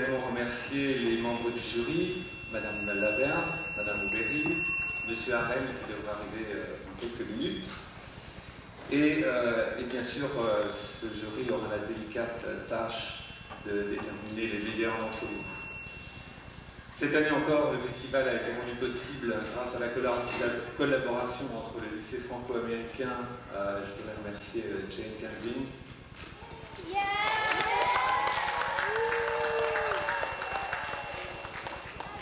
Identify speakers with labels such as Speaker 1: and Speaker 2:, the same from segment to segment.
Speaker 1: également remercier les membres du jury, Madame Laverne, Madame Aubéry, Monsieur Harel qui devra arriver dans quelques minutes. Et bien sûr, ce jury aura la délicate tâche de déterminer les meilleurs d'entre vous. Cette année encore, le festival a été rendu possible grâce à la collaboration entre le lycée franco-américain. Je voudrais remercier Jane Campbell.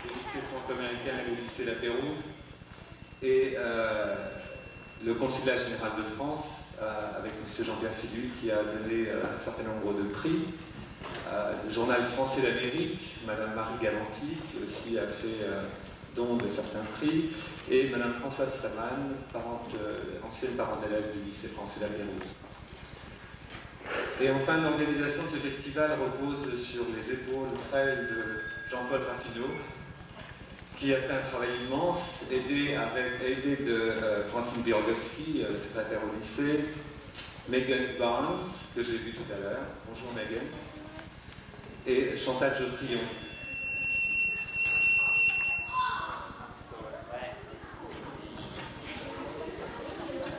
Speaker 1: Le lycée franco-américain et le lycée La Pérouse. Et le consulat général de France, avec M. Jean-Pierre Filu, qui a donné un certain nombre de prix. Le journal français d'Amérique, Madame Marie Galanti, qui aussi a fait don de certains prix, et Madame Françoise Freeman, ancienne parente d'élève du lycée français d'Amérique. Et enfin, l'organisation de ce festival repose sur les épaules frêles de Jean-Paul Raffineau, qui a fait un travail immense, aidé de Francine Biorgowski, secrétaire au lycée, Megan Barnes, que j'ai vu tout à l'heure. Bonjour Megan. Et Chantal Geoffrion.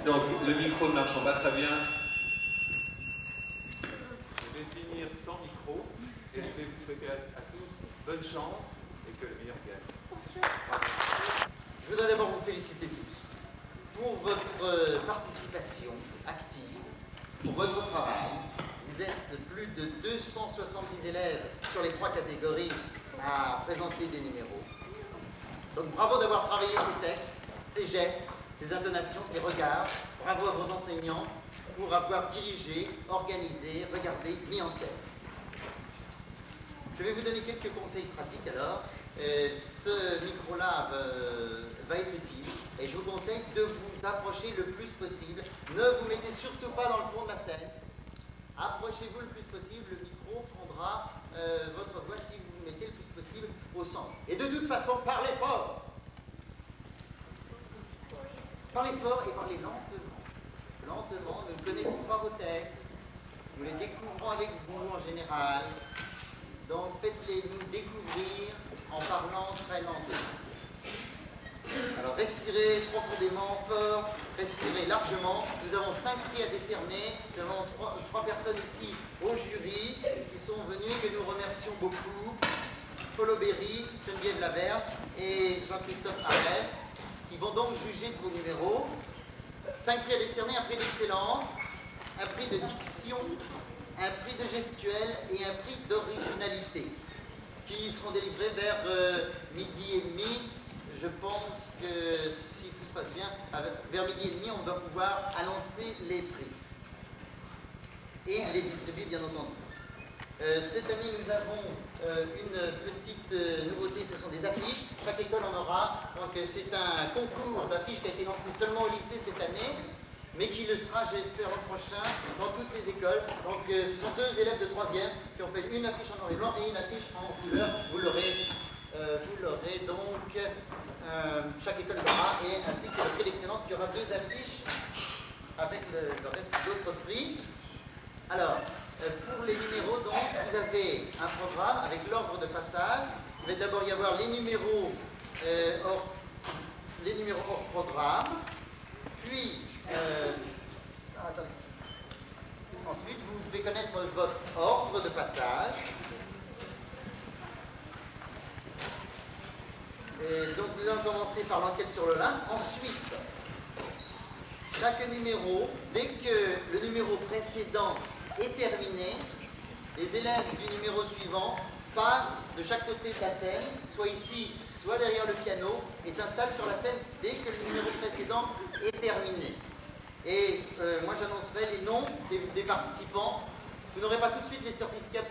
Speaker 1: Donc, le micro ne marchant pas très bien, je vais finir sans micro et je vais vous souhaiter à tous bonne chance et que le meilleur gagne.
Speaker 2: Je voudrais d'abord vous féliciter tous pour votre participation active, pour votre travail. Vous êtes plus de 270 élèves sur les 3 catégories à présenter des numéros. Donc bravo d'avoir travaillé ces textes, ces gestes, ces intonations, ces regards. Bravo à vos enseignants pour avoir dirigé, organisé, regardé, mis en scène. Je vais vous donner quelques conseils pratiques alors. Ce micro-là va être utile et je vous conseille de vous approcher le plus possible. Ne vous mettez surtout pas dans le fond de la scène. Approchez-vous le plus possible, le micro prendra votre voix si vous vous mettez le plus possible au centre. Et de toute façon, parlez fort. Parlez fort et parlez lentement. Lentement, nous ne connaissons pas vos textes, nous les découvrons avec vous en général. Donc faites-les nous découvrir en parlant très lentement. Alors respirez profondément, fort, respirez largement. Nous avons 5 prix à décerner. Nous avons 3 personnes ici au jury qui sont venues et que nous remercions beaucoup. Paul Aubéry, Geneviève Laverne et Jean-Christophe Harel, qui vont donc juger de vos numéros. 5 prix à décerner, un prix d'excellence, un prix de diction, un prix de gestuelle et un prix d'originalité, qui seront délivrés vers midi et demi. Je pense que si tout se passe bien, vers midi et demi, on va pouvoir annoncer les prix et les distribuer, bien entendu. Cette année, nous avons une petite nouveauté, ce sont des affiches. Chaque école en aura. Donc, c'est un concours d'affiches qui a été lancé seulement au lycée cette année, mais qui le sera, j'espère, l'an prochain dans toutes les écoles. Donc, ce sont 2 élèves de 3e qui ont fait une affiche en noir et blanc et une affiche en couleur. Vous l'aurez donc, chaque école l'aura, et ainsi que le prix d'excellence qui aura 2 affiches avec le reste d'autres prix. Alors, pour les numéros, donc, vous avez un programme avec l'ordre de passage. Il va d'abord y avoir les numéros hors programme, puis ensuite vous devez connaître votre ordre de passage. Donc nous allons commencer par l'enquête sur l'Olympe. Ensuite, chaque numéro, dès que le numéro précédent est terminé, les élèves du numéro suivant passent de chaque côté de la scène, soit ici, soit derrière le piano, et s'installent sur la scène dès que le numéro précédent est terminé. Et moi j'annoncerai les noms des participants. Vous n'aurez pas tout de suite les certificats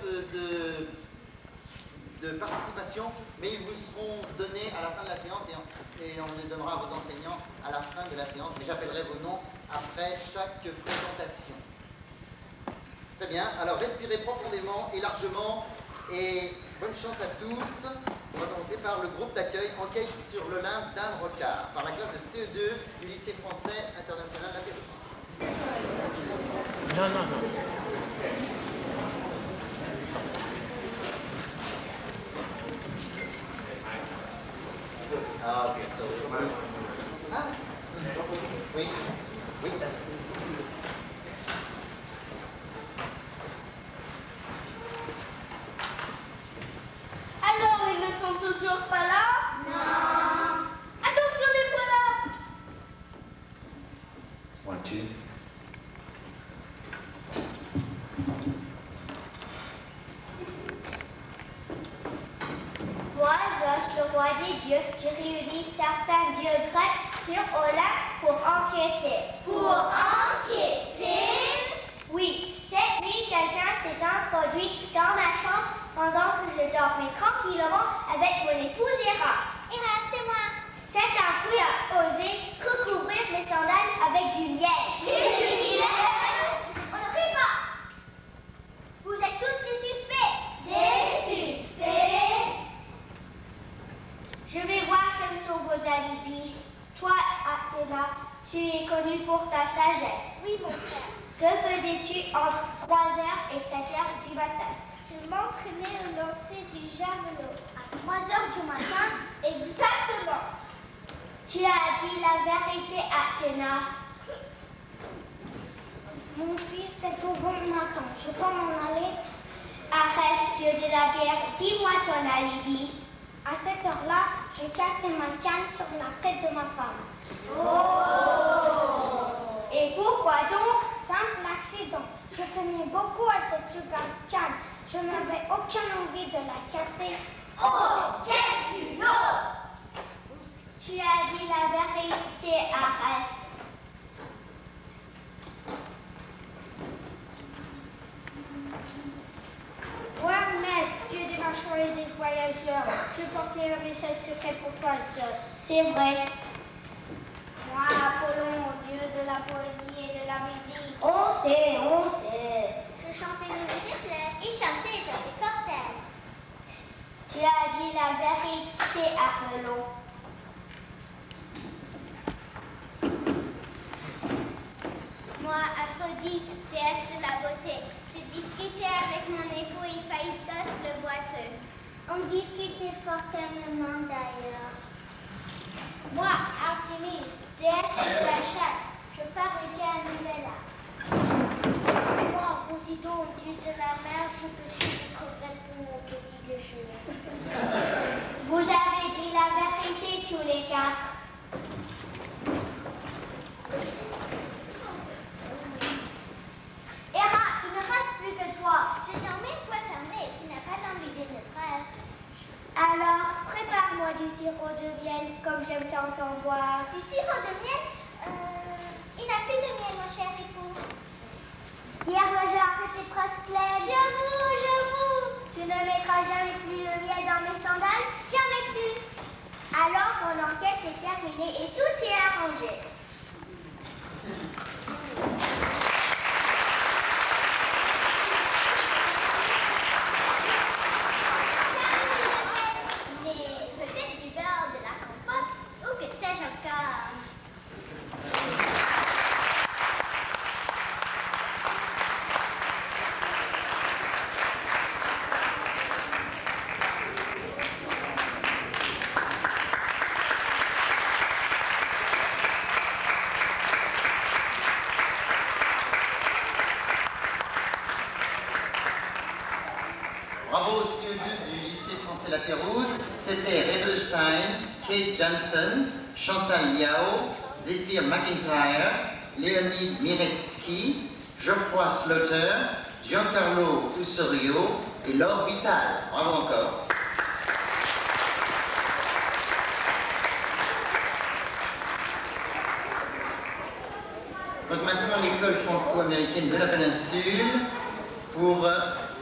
Speaker 2: de participation, mais ils vous seront donnés à la fin de la séance et on les donnera à vos enseignants à la fin de la séance, mais j'appellerai vos noms après chaque présentation. Très bien, alors respirez profondément et largement et bonne chance à tous. On va commencer par le groupe d'accueil Enquête sur l'Olympe d'Anne Rocard, par la classe de CE2 du lycée français international La Pérouse.
Speaker 3: Non.
Speaker 2: Ah, ok. Ah, oui. Oui.
Speaker 3: Alors, ils ne sont toujours pas là? Non. Attention, les voilà.
Speaker 1: Pointu.
Speaker 3: Moi, Zoche, le roi des dieux, je réunis certains dieux grecs sur Olympe pour enquêter. Pour enquêter? Oui, cette nuit, quelqu'un s'est introduit dans ma chambre pendant que je dormais tranquillement avec mon épouse Héra. Héra, c'est moi. Cet intrus a osé recouvrir mes sandales avec du miel. Du miel? On ne fait pas. Vous êtes tous des suspects. Des suspects? Je vais voir quels sont vos alibis. Toi, Athéna, tu es connue pour ta sagesse. Oui, mon frère. Que faisais-tu entre 3h et 7h du matin? Je m'entraînais au lancer du javelot. À 3h du matin? Exactement. Tu as dit la vérité, Athéna. Mon fils, c'est pour bon matin. Je peux m'en aller? Arrête, dieu de la guerre, dis-moi ton alibi. À cette heure-là, j'ai cassé ma canne sur la tête de ma femme. Oh! Et pourquoi donc? Simple accident. Je tenais beaucoup à cette superbe canne. Je n'avais aucune envie de la casser. Oh, quel culot! Tu as dit la vérité, Arès. Moi, Hermès, dieu des marchands et des voyageurs, je portais un message secret pour toi, Zeus. C'est vrai. Moi, Apollon, dieu de la poésie et de la musique. On sait. Je chantais les fleurs et chantais, je suis Cortès. Tu as dit la vérité, Apollon. Moi, Aphrodite, déesse de la beauté, j'ai discuté avec mon époux Héphaïstos le boiteux. On discutait fortement d'ailleurs. Moi, Artémis, déesse de la chasse, je fabriquais un nouvel art. Moi, Poséidon, dieu de la mer, je pêchais des crevettes pour mon petit déjeuner. Vous avez dit la vérité tous les quatre. Héra, il ne reste plus que toi. Je t'en mets une fois fermée et tu n'as pas d'envie de me preuve. Alors, prépare-moi du sirop de miel, comme j'aime tant en boire. Du sirop de miel? Il n'a plus de miel, mon cher époux. Hier, j'ai arrêté presque pleine. J'avoue. Tu ne mettras jamais plus de miel dans mes sandales? Jamais plus. Alors, mon enquête est terminée et tout est arrangé.
Speaker 2: Bravo aux studios du lycée français La Pérouse. C'était Rebelstein, Kate Johnson, Chantal Liao, Zephyr McIntyre, Léonid Miretsky, Geoffroy Slaughter, Giancarlo Usorio et Laure Vital. Bravo encore. Donc maintenant l'école franco-américaine de la péninsule pour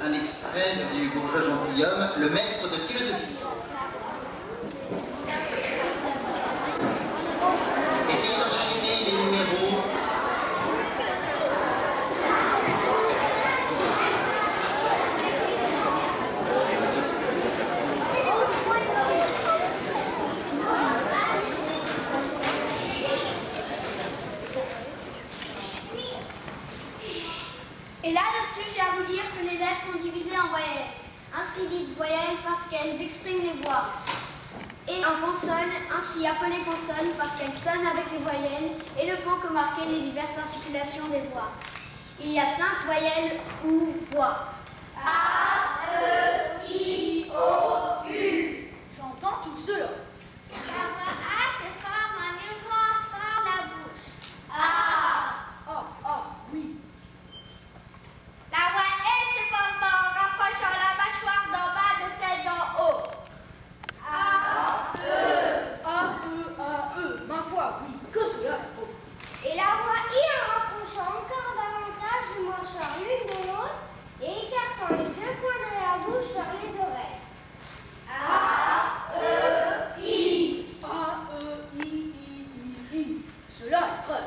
Speaker 2: un extrait du bourgeois gentilhomme, le maître de philosophie. Essayez d'enchaîner les numéros.
Speaker 3: Et là-dessus, j'ai à vous dire que les lettres sont divisées en voyelles. Ainsi dites voyelles parce qu'elles expriment les voix.
Speaker 4: et en consonne, ainsi appelées consonnes parce qu'elles sonnent avec les voyelles et ne font que marquer les diverses articulations des voix. Il y a 5 voyelles ou voix.
Speaker 3: A, E, I, O, U.
Speaker 4: J'entends tout cela.
Speaker 3: La voix A se forme en ouvrant fort la bouche. A.
Speaker 4: Oui.
Speaker 3: La voix E se forme en rapprochant la mâchoire d'en bas de celle d'en haut. A, E.
Speaker 4: Ma foi, oui, que cela est beau.
Speaker 3: Et la voix I en rapprochant encore davantage les mâchoires l'une de l'autre et écartant les 2 coins de la bouche vers les oreilles. A, E, I.
Speaker 4: Cela est très.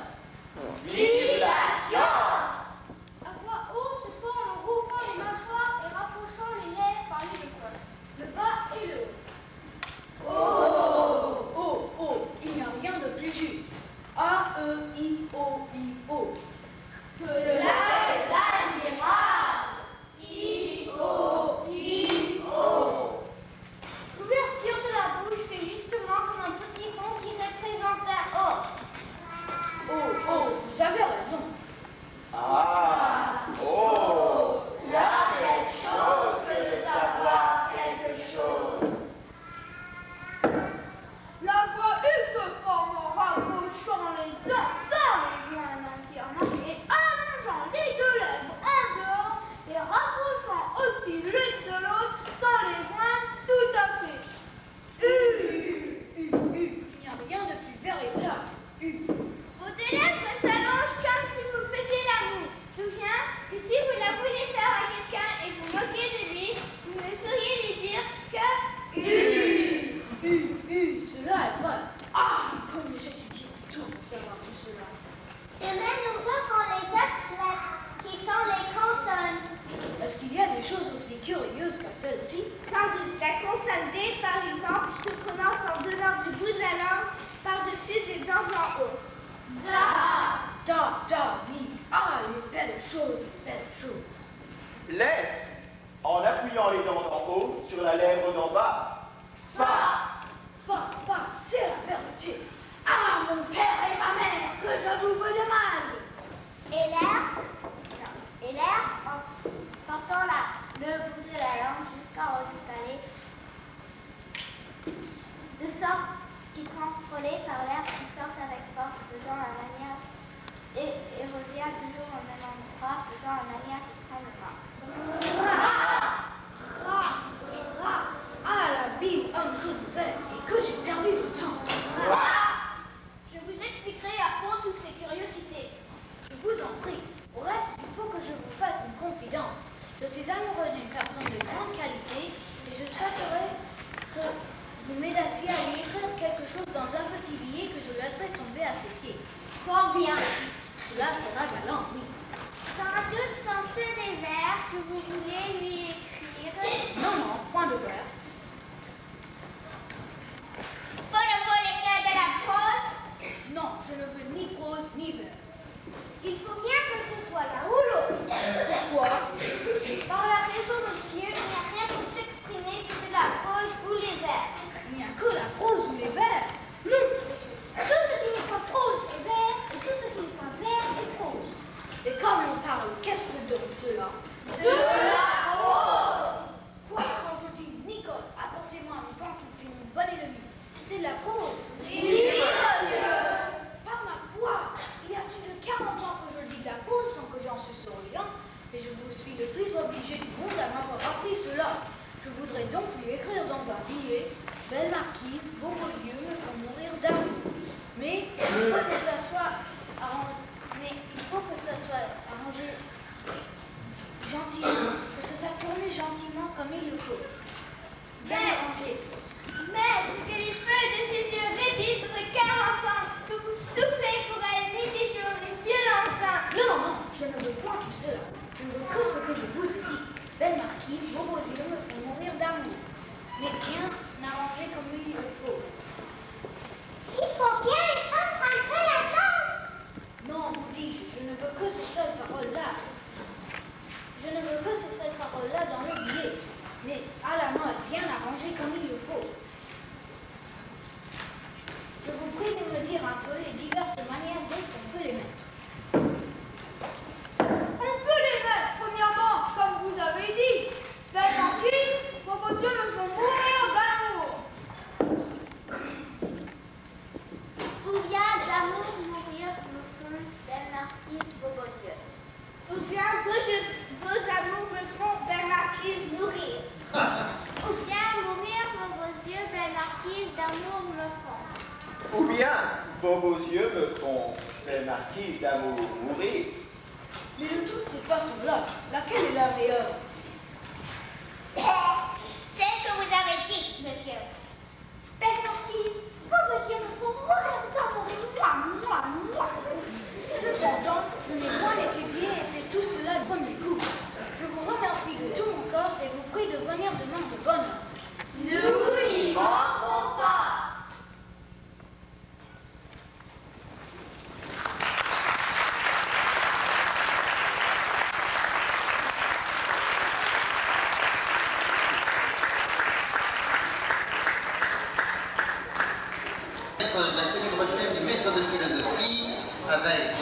Speaker 3: Vive la science!
Speaker 4: La voix O se forme en rouvrant les mâchoires et rapprochant les lèvres par les 2 coins, le bas et le haut. Oh, il n'y a rien de plus juste. A-E-I-O-I-O.
Speaker 3: Cela est admirable! I-O-I-O. L'ouverture de la bouche fait justement comme un petit rond qui représente un O.
Speaker 4: Vous avez raison.
Speaker 2: Ah, oh, il y a quelque chose que de savoir quelque chose.
Speaker 3: La voix U se forme en rapprochant les dents sans les joindre entièrement et allongeant les 2 lèvres en dehors et rapprochant aussi l'une de l'autre sans les joindre tout à fait. U.
Speaker 4: Il n'y a rien de plus véritable.
Speaker 3: Vos 2 lèvres s'allongent comme si vous faisiez l'amour. D'où vient que si vous la voulez faire à quelqu'un et vous moquez de lui, vous ne sauriez lui dire que U.
Speaker 4: Cela est vrai. Comme j'étudie tout pour savoir tout cela.
Speaker 3: De même nous font les autres lettres, qui sont les consonnes.
Speaker 4: Est-ce qu'il y a des choses aussi curieuses que celle-ci?
Speaker 3: Sans doute, la consonne D, par exemple, se prononce en donnant du bout de la langue par-dessus des dents en haut. Da.
Speaker 4: Oui. Les belles choses.
Speaker 2: Lève en appuyant les dents d'en haut sur la lèvre d'en bas. Fa.
Speaker 4: C'est la vérité. Mon père et ma mère, que je vous veux de mal.
Speaker 3: Et l'air en portant le bout de la langue jusqu'en haut du palais, de sorte qu'il trempe frôlé par l'air qui sort avec force, faisant la manière, et revient toujours au même endroit, faisant la manière du tremblement.
Speaker 4: La bille, homme que vous êtes, et que j'ai perdu du temps.
Speaker 3: Je vous expliquerai à fond toutes ces curiosités.
Speaker 4: Je vous en prie. Au reste, il faut que je vous fasse une confidence. Je suis amoureux d'une personne de grande qualité et je souhaiterais que vous m'aidassiez à lui écrire quelque chose dans un petit billet que je laisserai tomber à ses pieds.
Speaker 3: Fort bien.
Speaker 4: Cela sera galant, oui.
Speaker 3: Sans doute sont ceux des vers que vous voulez lui écrire.
Speaker 4: Non, point de vers.
Speaker 3: Faut le voler que de la prose.
Speaker 4: Non, je ne veux ni prose ni vers.
Speaker 3: Il faut bien que ce soit l'un ou l'autre.
Speaker 4: Pourquoi?
Speaker 3: Par la raison, monsieur, il n'y a rien pour s'exprimer que de la prose ou les vers.
Speaker 4: Il n'y a que la prose ou les vers.
Speaker 3: Non, monsieur. Tout ce qui n'est pas prose est vers, et tout ce qui n'est pas vers est prose.
Speaker 4: Et comme l'on parle, qu'est-ce que donc cela?
Speaker 3: De la prose.
Speaker 4: Quoi, quand je dis Nicole, apportez-moi mes pantoufles et mon bonnet de nuit, c'est de la prose.
Speaker 3: Oui, monsieur.
Speaker 4: Par ma foi, il y a plus de 40 ans que je dis de la prose sans que j'en suis souriant, et je vous suis le plus obligé du monde à m'avoir appris cela. Je voudrais donc lui écrire dans un billet: Belle marquise, vos beaux yeux me font mourir d'amour. Mais il faut que ça soit arrangé gentiment, que ça soit tourné gentiment comme il le faut. Bien arrangé.
Speaker 3: Maître, que les feux de ses yeux réduisent votre cœur ensemble, que vous soufflez pour aimer des jours de violence.
Speaker 4: Non, je ne veux point tout cela. Je ne veux que ce que je vous ai dit. Belle marquise, vos beaux yeux me font mourir d'amour. Mais bien arrangé comme il le faut.
Speaker 3: Il faut bien emprunter la chance.
Speaker 4: Non, vous dis-je, je ne veux que ces seules paroles-là. Je ne veux que ces seules paroles-là dans le billet. Mais à la mode, bien arrangé peu les diverses manières dont on peut les mettre.
Speaker 5: On peut les mettre, premièrement, comme vous avez dit. Belle marquise, vos beaux yeux me font mourir d'amour.
Speaker 3: Ou bien d'amour mourir me font, belle marquise, vos beaux yeux. Ou bien vos amours me font, belle marquise, mourir. Ou bien mourir vos beaux yeux, belle marquise, d'amour me font.
Speaker 6: Ou bien vos beaux yeux me font, belle marquise, d'amour mourir.
Speaker 4: Mais de toutes ces façons-là, laquelle est la meilleure?
Speaker 3: Celle que vous avez dit, monsieur. Belle marquise, vos beaux yeux me font mourir d'amour.
Speaker 4: Cependant, je n'ai point étudié et fait tout cela du premier coup. Je vous remercie de tout mon corps et vous prie de venir demain de bonne heure.
Speaker 5: Nous n'y manquerons pas.
Speaker 2: La célèbre scène du maître de philosophie avec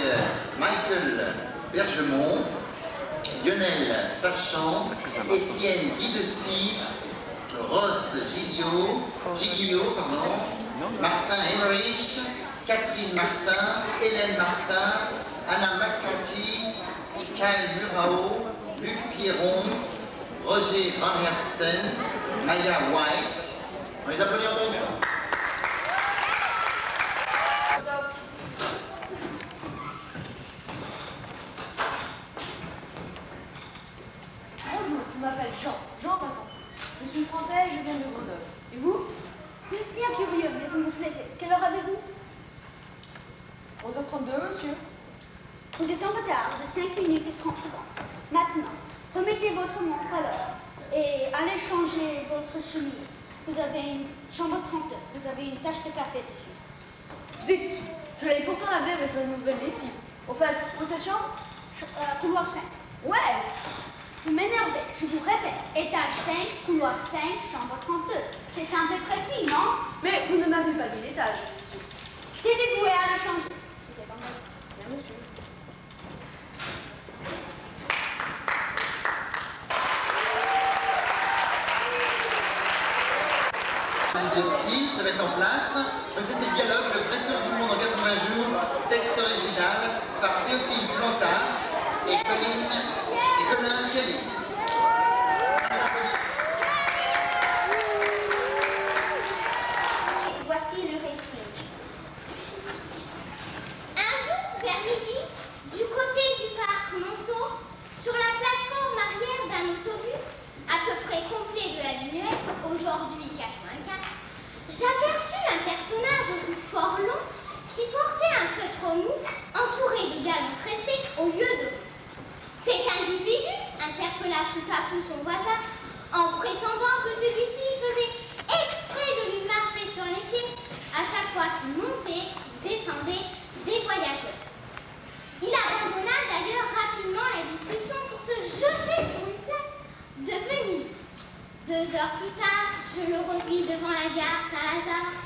Speaker 2: Michael Bergemont, Lionel Farchand, Étienne Guidessy, Ross Giglio, Martin Emmerich, Catherine Martin, Hélène Martin, Anna McCarthy, Kyle Murao, Luc Pierron, Roger Van Hersten, Maya White. On les applaudit encore une fois.
Speaker 4: Bonjour, je m'appelle Jean Bacon. Je suis français et je viens de Grenoble. Et vous?
Speaker 5: Vous êtes bien curieux, mais vous me plaisez. Quelle heure avez-vous?
Speaker 4: 11h32, monsieur.
Speaker 5: Vous êtes en retard de 5 minutes et 30 secondes. Maintenant, remettez votre montre à l'heure et allez changer votre chemise. Vous avez une chambre 32. Vous avez une tache de café dessus.
Speaker 4: Zut! Je l'avais pourtant lavé avec la nouvelle lessive. Au fait, pour cette chambre?
Speaker 5: Couloir 5.
Speaker 4: Ouais!
Speaker 5: Vous m'énervez. Je vous répète. Étage 5, couloir 5, chambre 32. C'est simple et précis, non?
Speaker 4: Mais vous ne m'avez pas dit l'étage.
Speaker 5: Taisez-vous et allez changer. Vous êtes en mode.
Speaker 4: Bien, monsieur.
Speaker 2: De style se met en place. C'était le dialogue, le vrai tour du monde en 80 jours, texte original par Théophile Plantas et Colin Kelly.
Speaker 3: Voici le récit. Un jour, vers midi, du côté du parc Monceau, sur la plateforme arrière d'un autobus, à peu près complet de la Lignette, aujourd'hui 84, j'aperçus un personnage au cou fort long qui portait un feutre mou entouré de galons tressés au lieu de roues. Cet individu interpella tout à coup son voisin en prétendant que celui-ci faisait exprès de lui marcher sur les pieds à chaque fois qu'il montait, descendait des voyageurs. Il abandonna d'ailleurs rapidement la discussion pour se jeter sur une place devenue libre. 2 heures plus tard, je le revis devant la gare Saint-Lazare,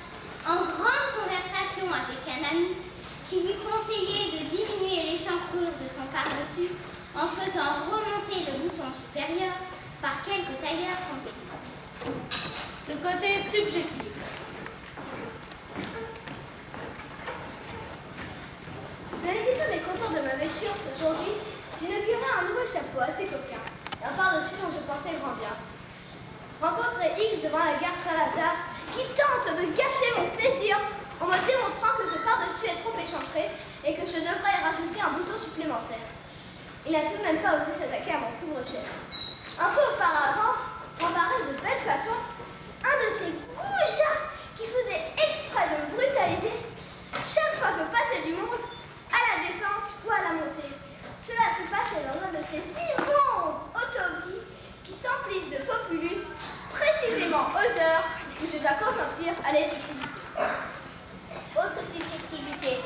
Speaker 3: en grande conversation avec un ami qui lui conseillait de diminuer l'échancrure de son pardessus en faisant remonter le bouton supérieur par quelques tailleurs conséquents.
Speaker 4: Le côté subjectif.
Speaker 5: Je n'étais pas mécontent de ma vêture aujourd'hui. J'inaugurais un nouveau chapeau assez coquin, et un par-dessus dont je pensais grand bien. Rencontrer X devant la gare Saint-Lazare, qui tente de gâcher mon plaisir en me démontrant que ce par-dessus est trop échancré et que je devrais y rajouter un bouton supplémentaire. Il n'a tout de même pas osé s'attaquer à mon couvre-chef. Un peu auparavant, m'apparaît de belle façon un de ces goujats qui faisait exprès de me brutaliser chaque fois que passait du monde à la descente ou à la montée. Cela se passait dans un de ces immondes autobus qui s'emplissent de populus précisément aux heures où je dois consentir à les utiliser.
Speaker 3: Autre subjectivité.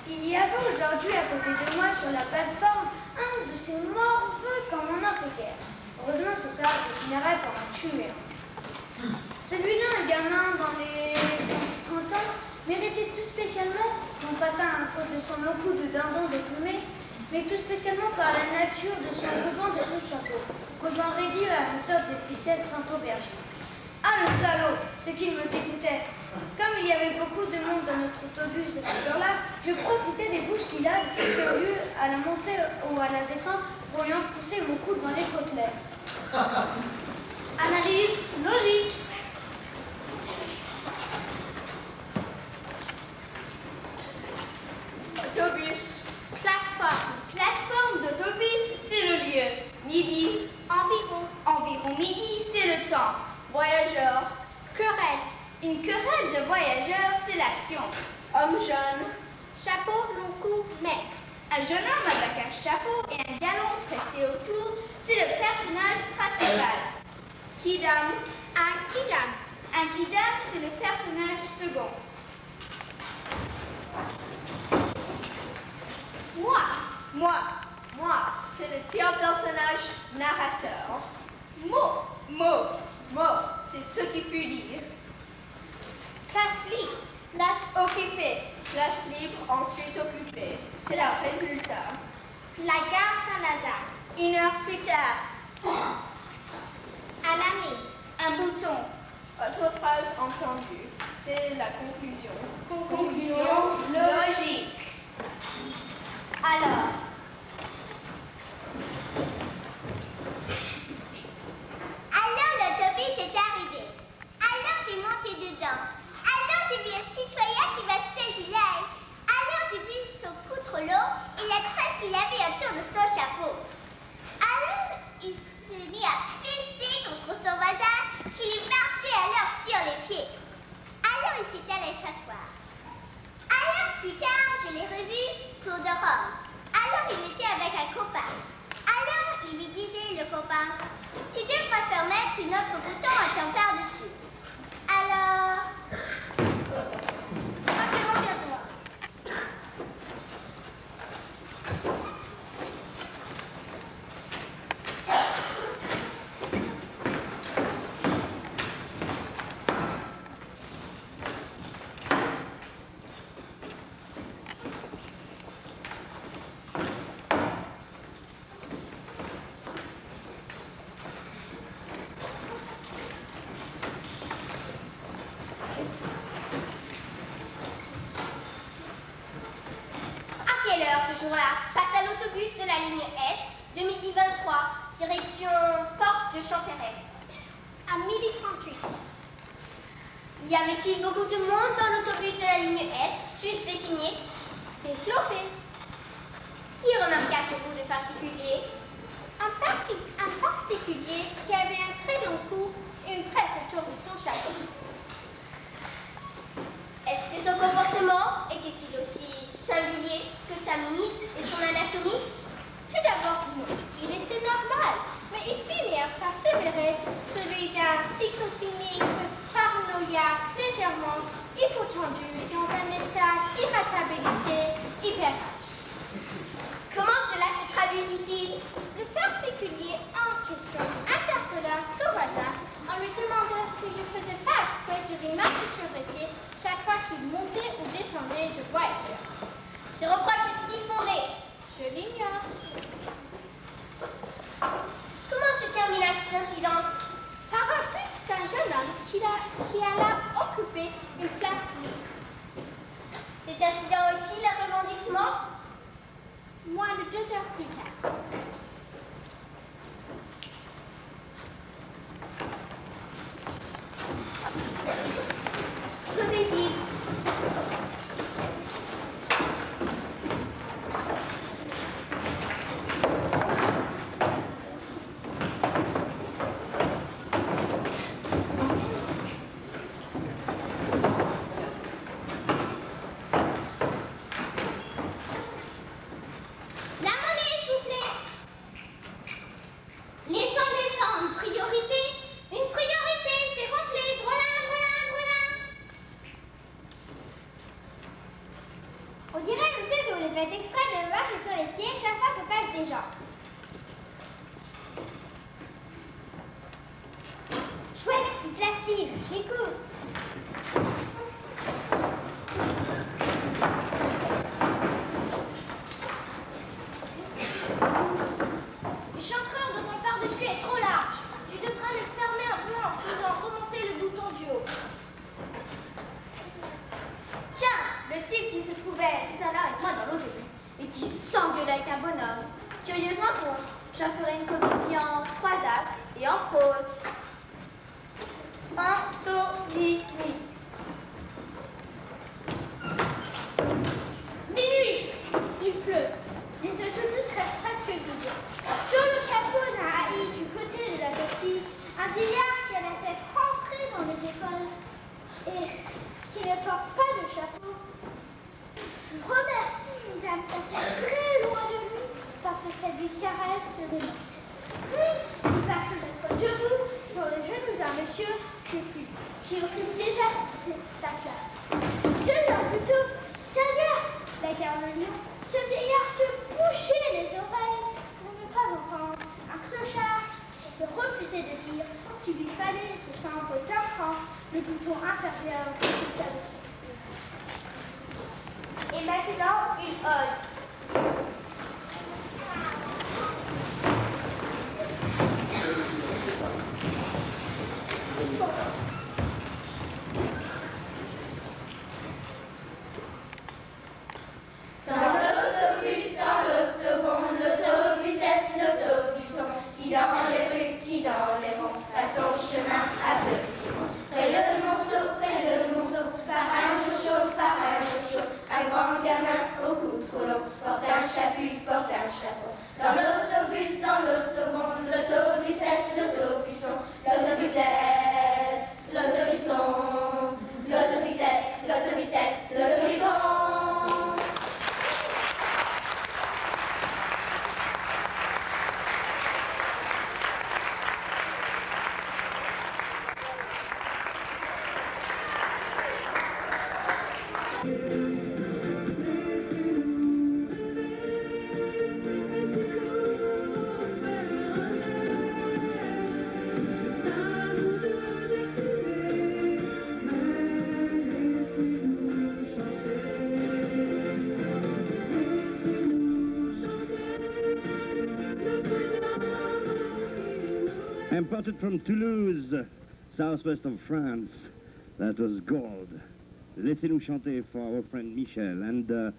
Speaker 5: Il y avait aujourd'hui à côté de moi sur la plateforme un de ces morveux comme on en fait guère. Heureusement c'est ça, je finirais par en tuer. Celui-là, un gamin dans les 30 ans,
Speaker 4: méritait tout spécialement, non pas tant à cause de son long cou de dindon déplumé, mais tout spécialement par la nature de son ruban de son chapeau, ruban réduit à une sorte de ficelle tantôt berger. Ah le salaud, ce qu'il me dégoûtait. Comme il y avait beaucoup de monde dans notre autobus cette heure-là, je profitais des bousculades et au lieu à la montée ou à la descente pour lui enfoncer mon coude dans les côtelettes. Analyse logique.
Speaker 5: Autobus. Plateforme. Plateforme d'autobus, c'est le lieu. Midi. Environ. Environ midi, c'est le temps. Voyageur. Querelle. Une querelle de voyageurs, c'est l'action. Homme jeune. Chapeau, long cou, mec. Un jeune homme avec un chapeau et un galon tressé autour, c'est le personnage principal. Kidam. Un kidam. Un kidam, c'est le personnage second. Moi, c'est le tiers personnage narrateur. Mot, c'est ce qui fut dire. Place libre, place occupée. Place libre, ensuite occupée. C'est le résultat. La gare Saint-Lazare. 1 heure plus tard. Un ami, un bouton. Autre phrase entendue. C'est la conclusion. Conclusion logique. Alors,
Speaker 3: l'autobus est arrivé. Alors j'ai monté dedans. Alors j'ai vu un citoyen qui m'a saisi l'œil. Alors j'ai vu son cou trop long et la tresse qu'il avait autour de son chapeau. Alors il s'est mis à pister contre son voisin qui lui marchait alors sur les pieds. Alors il s'est allé s'asseoir. Alors plus tard je l'ai revu cours de Rome. Alors il était avec un copain. Alors il lui disait le copain, tu devrais faire mettre une autre bouton à ton par-dessus. Alors... Reviens-toi.
Speaker 5: Ce jour-là, passe à l'autobus de la ligne S, de midi 23, direction Porte de Champéret. À midi 38. Y avait-il beaucoup de monde dans l'autobus de la ligne S, sus désigné? Développé. Qui remarqua ce bout de particulier? Un particulier qui avait un très long cou et une tresse autour de son chapeau. Est-ce que son comportement était-il aussi singulier que sa mise et son anatomie? Tout d'abord, non. Il était normal, mais il finit par s'avérer celui d'un cyclophénique paranoïaque légèrement hypotendu dans un état d'irritabilité hyperactive. Comment cela se traduisit-il? Le particulier en question interpella son voisin en lui demandant s'il ne faisait pas exprès de lui marcher sur les pieds chaque fois qu'il montait ou descendait de voiture. Ce reproche est-il fondé? Je l'ignore. Comment se termina cet incident? Par un fait d'un jeune homme qui alla occuper une place libre. Cet incident est-il un rebondissement? Moins de 2 heures plus tard. Revêtis. Faites exprès de marcher sur les pieds chaque fois que passent des gens. Chouette, une place libre, j'écoute. Joyeuse rencontre. J'en ferai une comédie en 3 actes et en prose. Antonini. Minuit. Il pleut. Les autobus restent presque vides. Sur le capot d'un haï du côté de la Bastille, un vieillard qui a la tête rentrée dans les écoles et qui ne porte pas de chapeau remercie une dame passée très loin de lui parce qu'elle lui caresse le démon. Puis, il va se mettre debout sur les genoux d'un monsieur qui occupe déjà sa place. 2 heures plus tôt, derrière la gare de Lyon, ce vieillard se bouchait les oreilles pour ne pas entendre un clochard qui se refusait de dire qu'il lui fallait de simple tympan le bouton inférieur du caleçon. Et maintenant, une ode.
Speaker 7: Imported from Toulouse, southwest of France. That was gold. Laissez-nous chanter for our friend Michel. And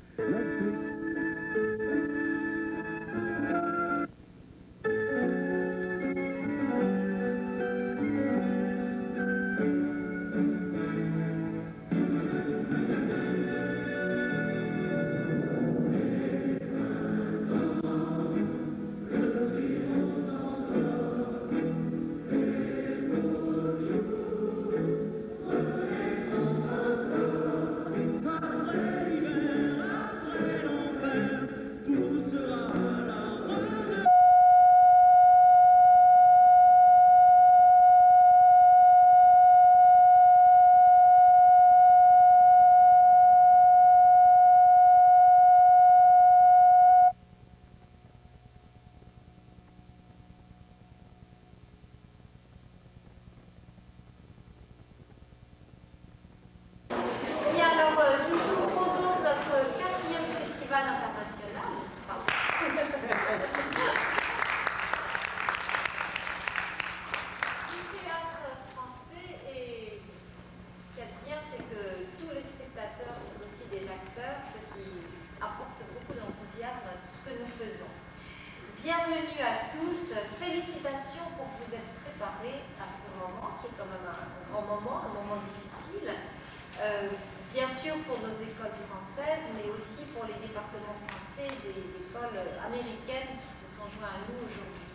Speaker 8: Bienvenue à tous, félicitations pour vous être préparés à ce moment qui est quand même un grand moment, un moment difficile, bien sûr pour nos écoles françaises, mais aussi pour les départements français des écoles américaines qui se sont joints à nous aujourd'hui.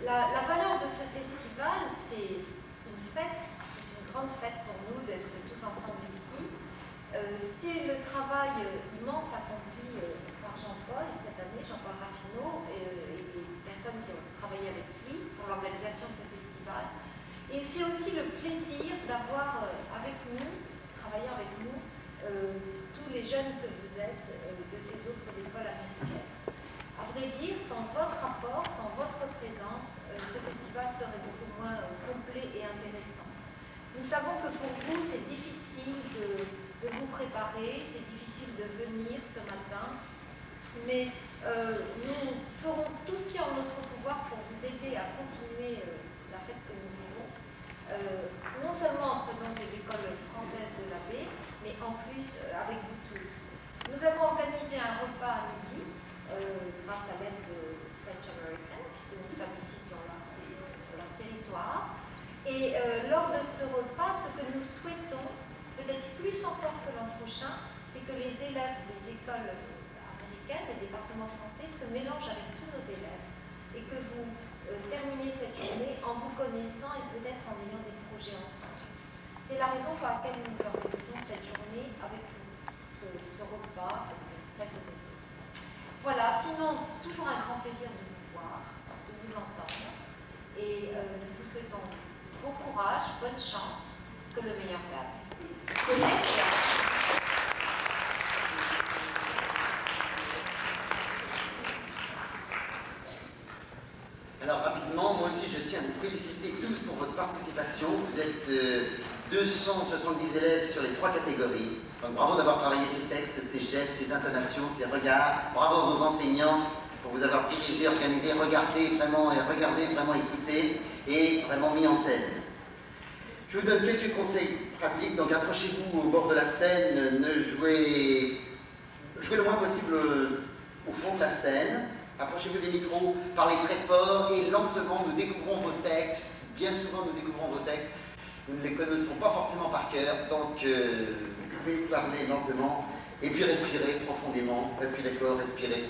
Speaker 8: La valeur de ce festival, c'est une fête, c'est une grande fête pour nous d'être tous ensemble ici. C'est le travail immense accompli par Jean-Paul cette année, Jean-Paul Raffineau, et les personnes qui ont travaillé avec lui pour l'organisation de ce festival. Et c'est aussi le plaisir d'avoir avec nous, travaillant avec nous, tous les jeunes que vous êtes de ces autres écoles américaines. À vrai dire, sans votre apport, sans votre présence, ce festival serait beaucoup moins complet et intéressant. Nous savons que pour vous, c'est difficile de vous préparer, c'est difficile de venir ce matin, mais nous ferons tout ce qui est en notre pouvoir pour vous aider à continuer la fête que nous vivons, non seulement entre donc les écoles françaises de la baie, mais en plus avec vous tous. Nous avons organisé un repas à midi grâce à l'aide de que les élèves des écoles américaines, des départements français, se mélangent avec tous nos élèves et que vous terminez cette journée en vous connaissant et peut-être en ayant des projets ensemble. C'est la raison pour laquelle nous organisons cette journée avec ce repas, cette fête de l'été. Voilà, sinon, c'est toujours un grand plaisir de vous voir, de vous entendre, et nous vous souhaitons bon courage, bonne chance, que le meilleur gagne.
Speaker 2: Alors rapidement, moi aussi je tiens à vous féliciter tous pour votre participation. Vous êtes 270 élèves sur les 3 catégories. Donc bravo d'avoir travaillé ces textes, ces gestes, ces intonations, ces regards. Bravo à vos enseignants pour vous avoir dirigé, organisé, regardé, vraiment écouté et vraiment mis en scène. Je vous donne quelques conseils pratiques. Donc approchez-vous au bord de la scène, jouez le moins possible au fond de la scène. Approchez-vous des micros, parlez très fort et lentement, nous découvrons vos textes. Bien souvent, nous découvrons vos textes. Nous ne les connaissons pas forcément par cœur, donc vous pouvez parler lentement et puis respirer profondément, respirer fort, respirer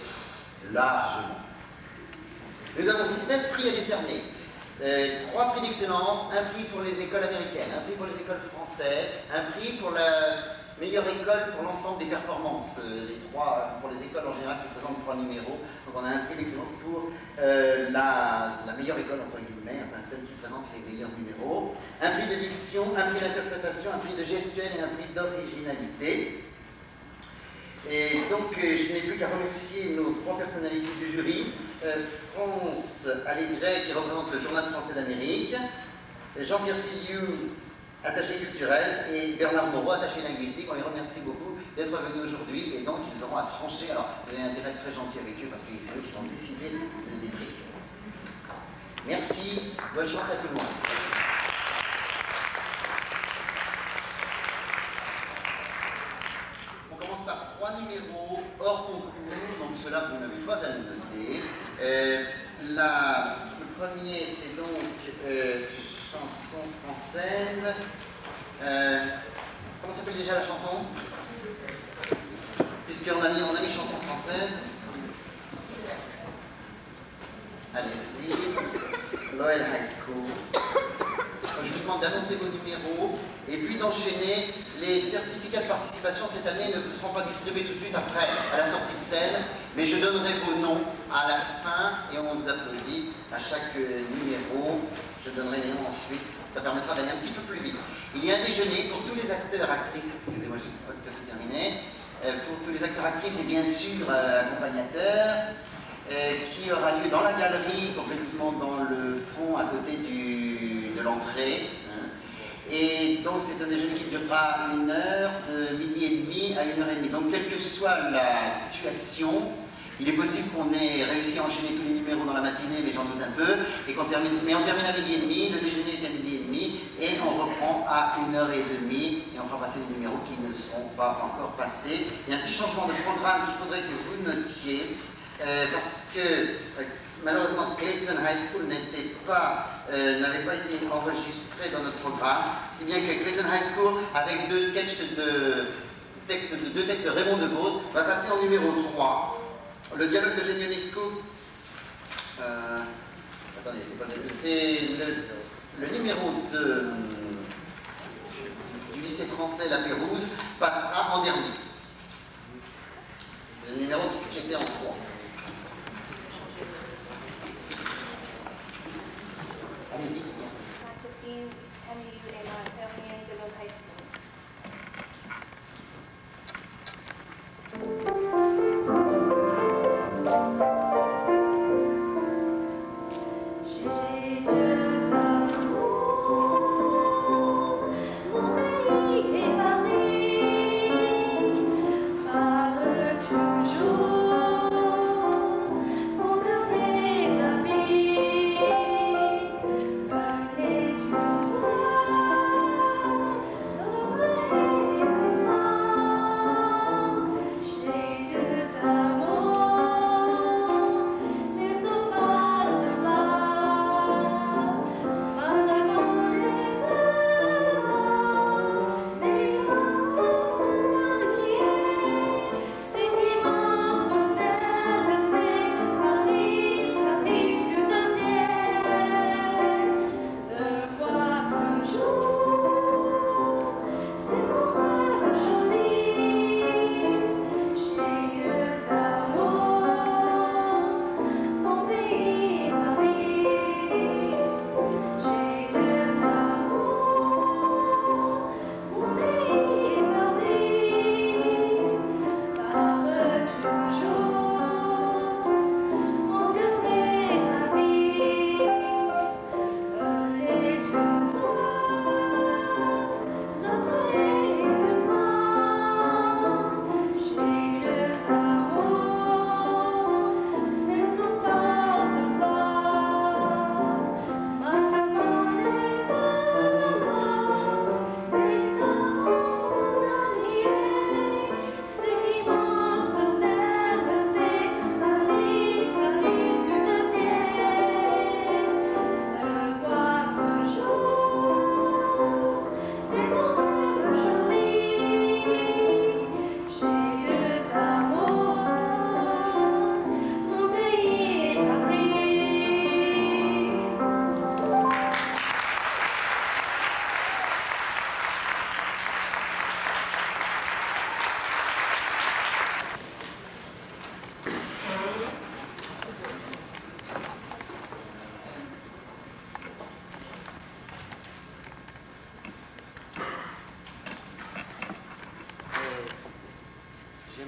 Speaker 2: largement. Nous avons 7 prix à décerner. 3 prix d'excellence, un prix pour les écoles américaines, un prix pour les écoles françaises, un prix pour la meilleure école pour l'ensemble des performances. Les 3 pour les écoles en général qui présentent 3 numéros. Donc on a un prix d'excellence pour la meilleure école entre guillemets, enfin celle qui présente les meilleurs numéros. Un prix de diction, un prix d'interprétation, un prix de gestuelle et un prix d'originalité. Et donc je n'ai plus qu'à remercier nos 3 personnalités du jury. France Allégret qui représente le Journal français d'Amérique, Jean-Pierre Filiou, attaché culturel, et Bernard Moreau, attaché linguistique. On les remercie beaucoup d'être venus aujourd'hui et donc ils auront à trancher. Alors vous avez intérêt à être très gentil avec eux parce que c'est eux qui vont décider des prix. Merci, bonne chance à tout le monde. On commence par 3 numéros hors concours, donc cela vous n'avez pas à le noter. Le premier c'est donc chanson française. Comment s'appelle déjà la chanson? Puisqu'on a mis chanson française. Allez-y. Loyal High School. Je vous demande d'annoncer vos numéros et puis d'enchaîner. Les certificats de participation cette année ne seront pas distribués tout de suite après à la sortie de scène, mais je donnerai vos noms à la fin et on vous applaudit à chaque numéro. Je donnerai les noms ensuite, ça permettra d'aller un petit peu plus vite. Il y a un déjeuner pour tous les acteurs, actrices, excusez-moi, je n'ai pas tout à fait terminé, pour tous les acteurs, actrices et bien sûr accompagnateurs, qui aura lieu dans la galerie, complètement dans le fond, à côté de l'entrée. Et donc c'est un déjeuner qui durera 1 heure, de 12h30 à 1h30. Donc quelle que soit la situation, il est possible qu'on ait réussi à enchaîner tous les numéros dans la matinée, mais j'en doute un peu, et qu'on termine, mais on termine à 12h30, le déjeuner est à 12h30, et on reprend à 1h30, et on fera passer les numéros qui ne seront pas encore passés. Il y a un petit changement de programme qu'il faudrait que vous notiez, parce que malheureusement Clayton High School n'avait pas été enregistré dans notre programme, si bien que Clayton High School, avec 2 sketchs deux textes de Raymond DeVos, va passer en numéro 3. Le dialogue de Genionesco, attendez, c'est le numéro du lycée français La Pérouse passera en dernier. Le numéro qui était en 3. Allez-y.
Speaker 9: Mon pays est Paris.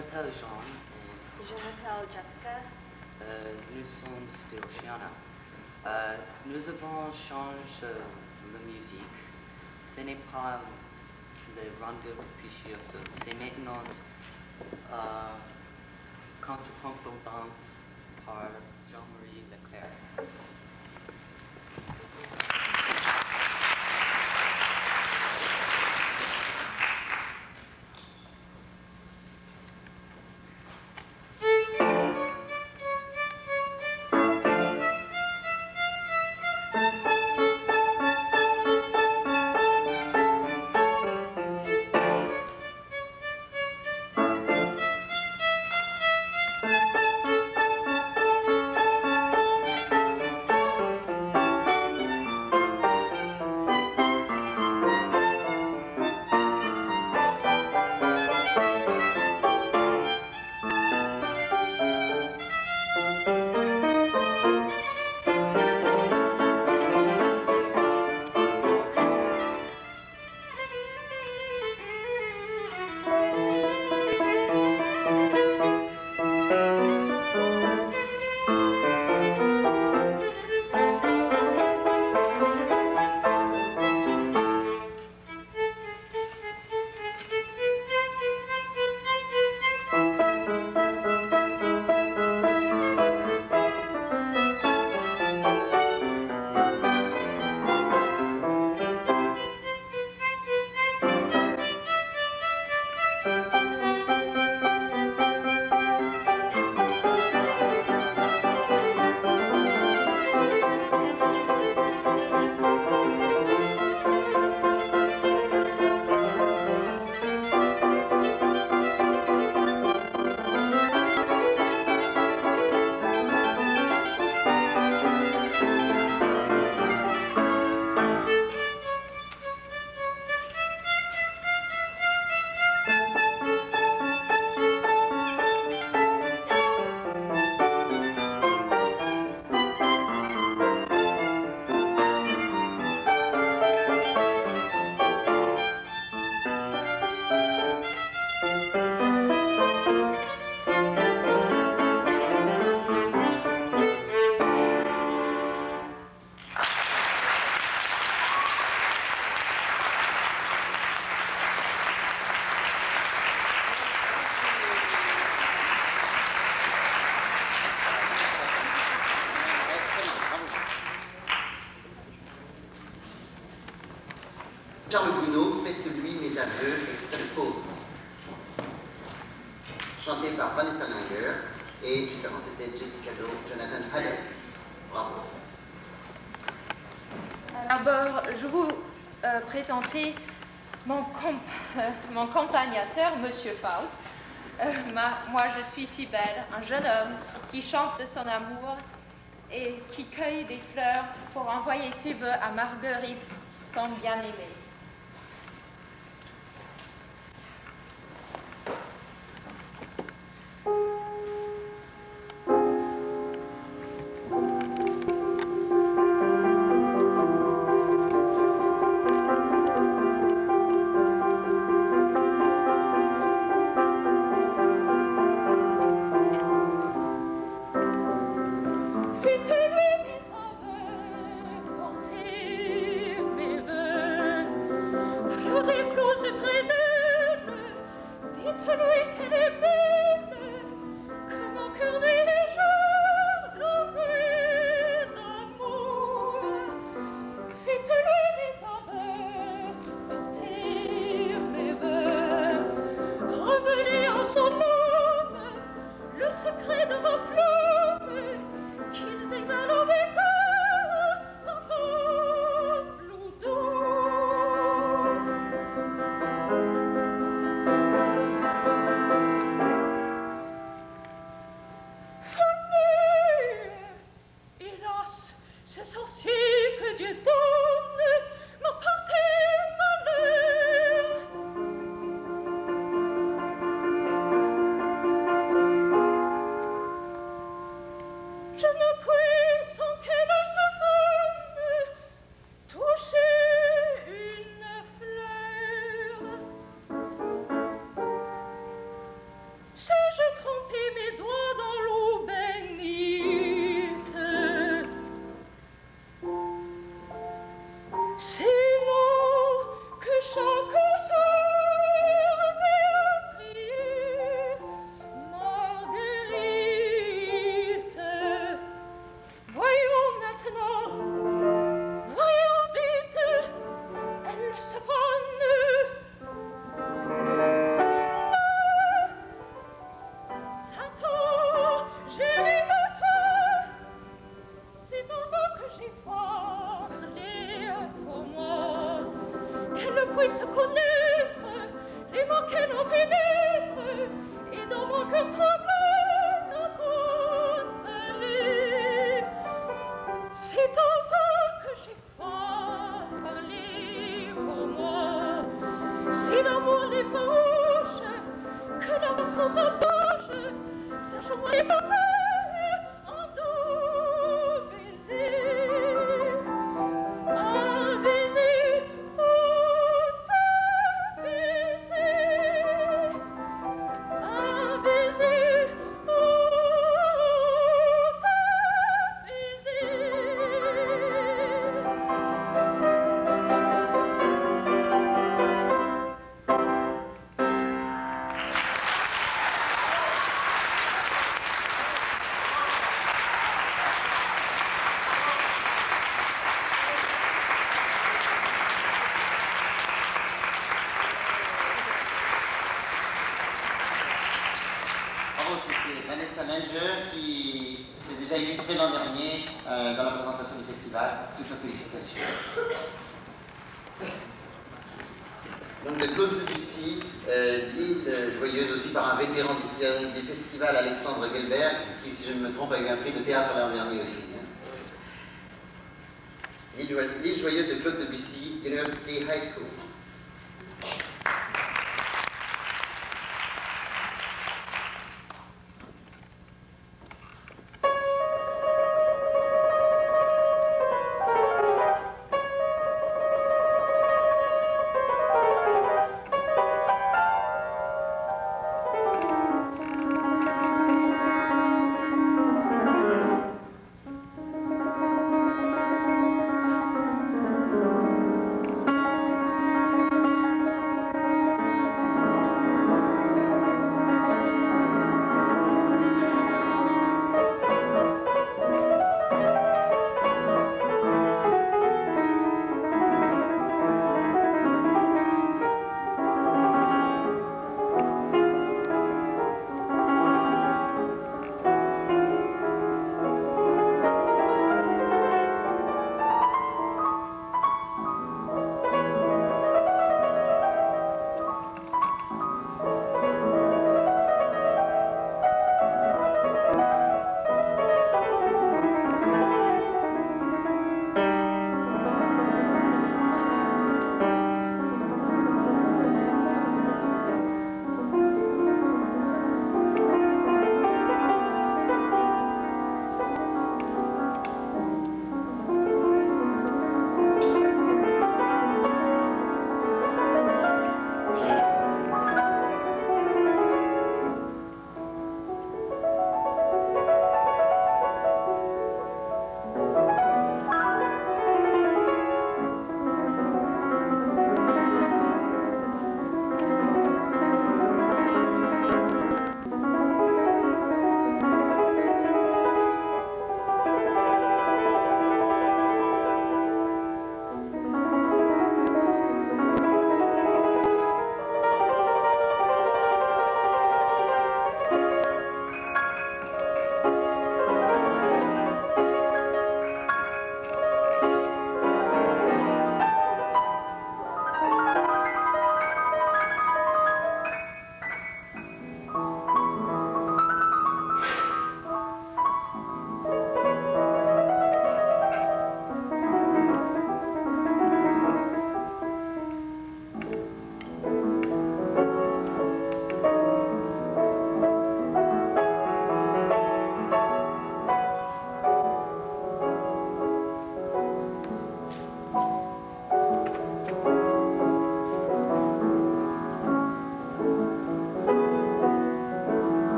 Speaker 9: m'appelle Jean.
Speaker 8: Je m'appelle Jessica.
Speaker 9: Nous sommes Stilciana. Nous avons changé la musique. Ce n'est pas le rondo capriccioso, c'est maintenant Contre-Concordance par Jean-Marie Leclerc.
Speaker 2: Charles Gounod, faites-lui mes aveux extrêmes chanté par Vanessa Langer, et juste avant c'était Jessica Doe, Jonathan Haddocks. Bravo.
Speaker 10: D'abord, je vous présenter mon accompagnateur, Monsieur Faust. Moi, je suis Cybèle, un jeune homme qui chante de son amour et qui cueille des fleurs pour envoyer ses vœux à Marguerite, son bien-aimé.
Speaker 11: Mes vœux
Speaker 2: C'était Vanessa Manger qui s'est déjà illustrée l'an dernier dans la présentation du festival. Toutes nos félicitations. Donc de Claude Debussy, l'île joyeuse aussi par un vétéran du festival, Alexandre Gelberg, qui, si je ne me trompe, a eu un prix de théâtre l'an dernier aussi. L'île joyeuse de Claude Debussy, University High School.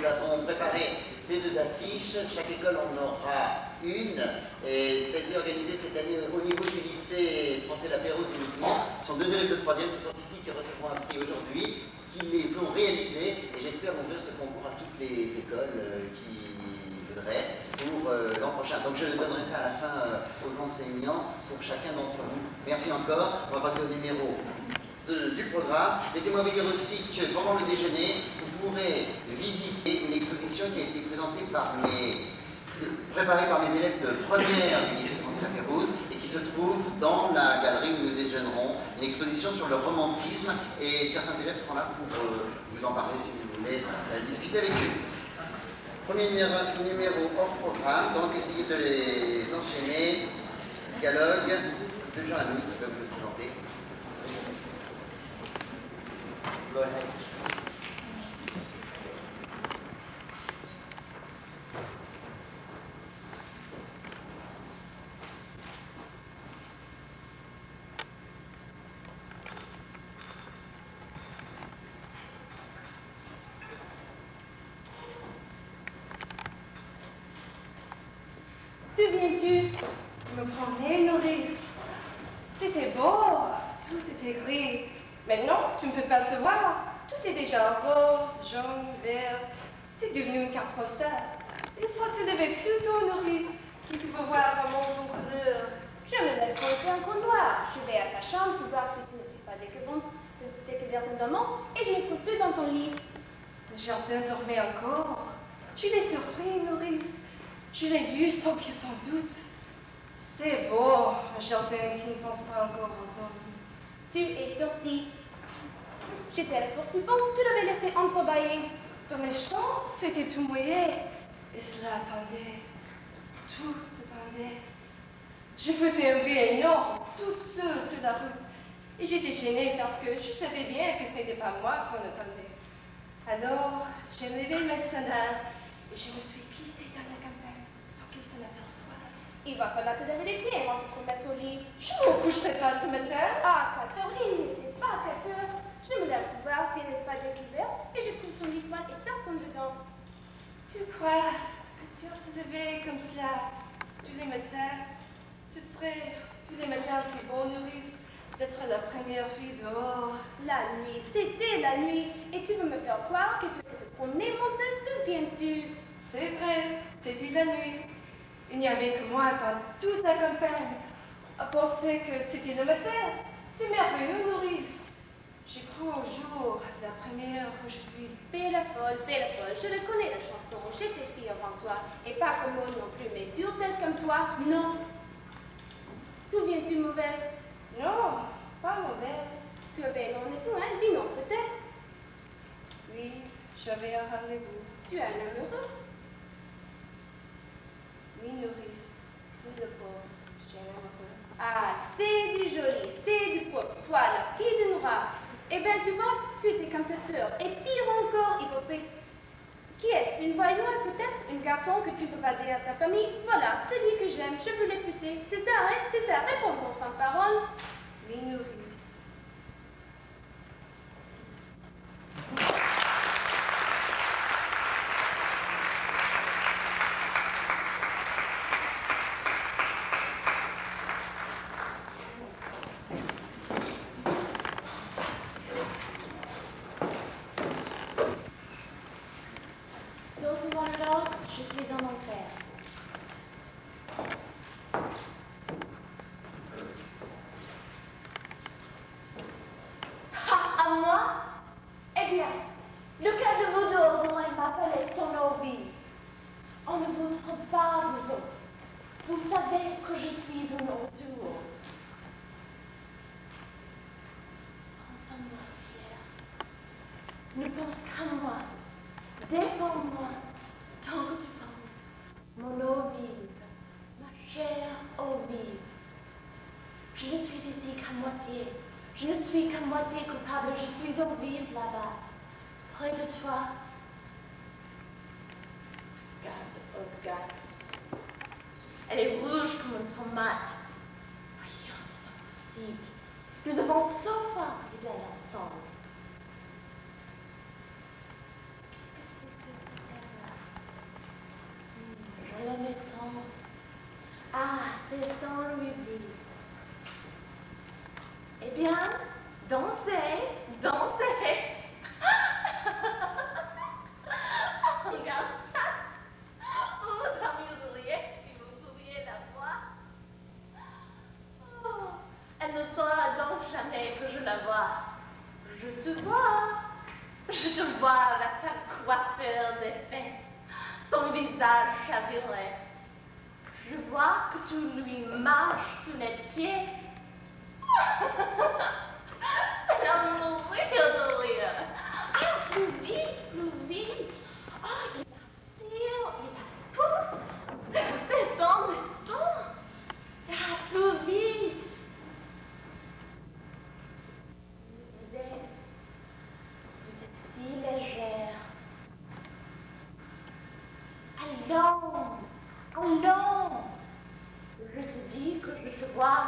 Speaker 2: nous avons préparé ces deux affiches. Chaque école en aura une. Et ça a été organisé cette année au niveau du lycée français La Pérouse uniquement. Ce sont deux élèves de 3e qui sont ici, qui recevront un prix aujourd'hui, qui les ont réalisés. Et j'espère ouvrir ce concours à toutes les écoles qui voudraient pour l'an prochain. Donc je donnerai ça à la fin aux enseignants pour chacun d'entre vous. Merci encore. On va passer au numéro du programme. Laissez-moi vous dire aussi que pendant le déjeuner, vous pourrez visiter une exposition qui a été préparée par mes élèves de première du lycée français La Pérouse et qui se trouve dans la galerie où nous déjeunerons. Une exposition sur le romantisme et certains élèves seront là pour vous en parler si vous voulez discuter avec eux. Premier numéro hors programme, donc essayez de les enchaîner. Dialogue de Jean Lamy qui va vous présenter. Go ahead.
Speaker 11: D'où viens-tu? Me promener, nourrice. C'était beau, tout était gris. Maintenant, tu ne peux pas se voir. Tout est déjà rose, jaune, vert. C'est devenu une carte postale. Il faut te lever plus tôt, nourrice, si tu veux voir vraiment son couleur.
Speaker 5: Je me lève pour le pinceau noir. Je vais à ta chambre pour voir si tu ne t'es pas découvert ton dormant et je ne trouve plus dans ton lit.
Speaker 11: Le jardin dormait encore. Je l'ai surpris, nourrice. Je l'ai vu sans doute. C'est beau, un jardin qui ne pense pas encore aux hommes.
Speaker 5: Tu es sorti. J'étais à la porte du vent, tu l'avais laissé entrebâillé.
Speaker 11: Dans les champs, c'était tout mouillé. Et cela attendait. Tout attendait. Je faisais un bruit énorme, toute seule sur la route. Et j'étais gênée parce que je savais bien que ce n'était pas moi qu'on attendait. Alors, j'ai levé mes sandales et je me suis glissée dans la campagne sans qu'il s'en aperçoive.
Speaker 5: Il va falloir te laver les pieds avant de te remettre au lit.
Speaker 11: Je ne me coucherai pas ce matin.
Speaker 5: Ah, 4 heures, il n'était pas 4 heures. Je me lève pour voir s'il n'est pas découvert et je trouve son lit froid et personne dedans.
Speaker 11: Tu crois que si on se levait comme cela tous les matins, ce serait tous les matins aussi beau, nourrice, d'être la première fille dehors?
Speaker 5: La nuit, c'était la nuit. Et tu veux me faire croire que tu étais promenée menteuse, d'où viens-tu?
Speaker 11: C'est vrai, c'était la nuit. Il n'y avait que moi dans toute la campagne à penser que c'était le matin. C'est merveilleux, nourrice. J'y crois au jour, la première aujourd'hui.
Speaker 5: Fais la folle, je le connais la chanson. J'étais fille avant toi, et pas comme moi non plus, mais dure telle comme toi, non. D'où viens-tu, mauvaise?
Speaker 11: Non, pas mauvaise.
Speaker 5: Tu avais un rendez-vous, hein? Dis non, peut-être?
Speaker 11: Oui, j'avais un rendez-vous.
Speaker 5: Tu as un amoureux?
Speaker 11: Oui, nourrice. Oui, le pauvre. J'ai un amoureux.
Speaker 5: Ah, c'est du joli, c'est du propre. Toi, la fille de Noura. Eh bien, tu vois, tu étais comme ta sœur. Et pire encore, hypocrite. Qui est-ce? Une voyou, peut-être? Un garçon que tu peux pas dire à ta famille? Voilà, c'est lui que j'aime, je veux l'épouser. C'est ça, hein? C'est ça. Réponds mon fin parole.
Speaker 11: Oui, nourrice.
Speaker 5: Dans ce monde-là, je suis en enfer. À moi? Eh bien, le cas de vous deux aurait m'appelé son envie. On ne vous trouve pas, vous autres. Vous savez que je suis un duo. Pense à moi, Pierre. Ne pense qu'à moi. Défends-moi tant que tu penses. Mon eau vive, ma chère eau vive. Je ne suis ici qu'à moitié. Je ne suis qu'à moitié coupable. Je suis eau vive là-bas, près de toi. Regarde, oh regarde. Elle est rouge comme une tomate. Voyons, c'est impossible. Nous avons souvent idéal ensemble. Qu'est-ce que c'est que peut-être?
Speaker 12: te vois avec ta coiffure défaite, ton visage chaviré. Je vois que tu lui marches sous les pieds. Elle va mourir de rire. Ah, plus vite, plus vite. Ah, il attire, il la pousse. Restez dans le sang. Ah, plus vite. Vous êtes si légère. Allons, allons. Je te dis que je te vois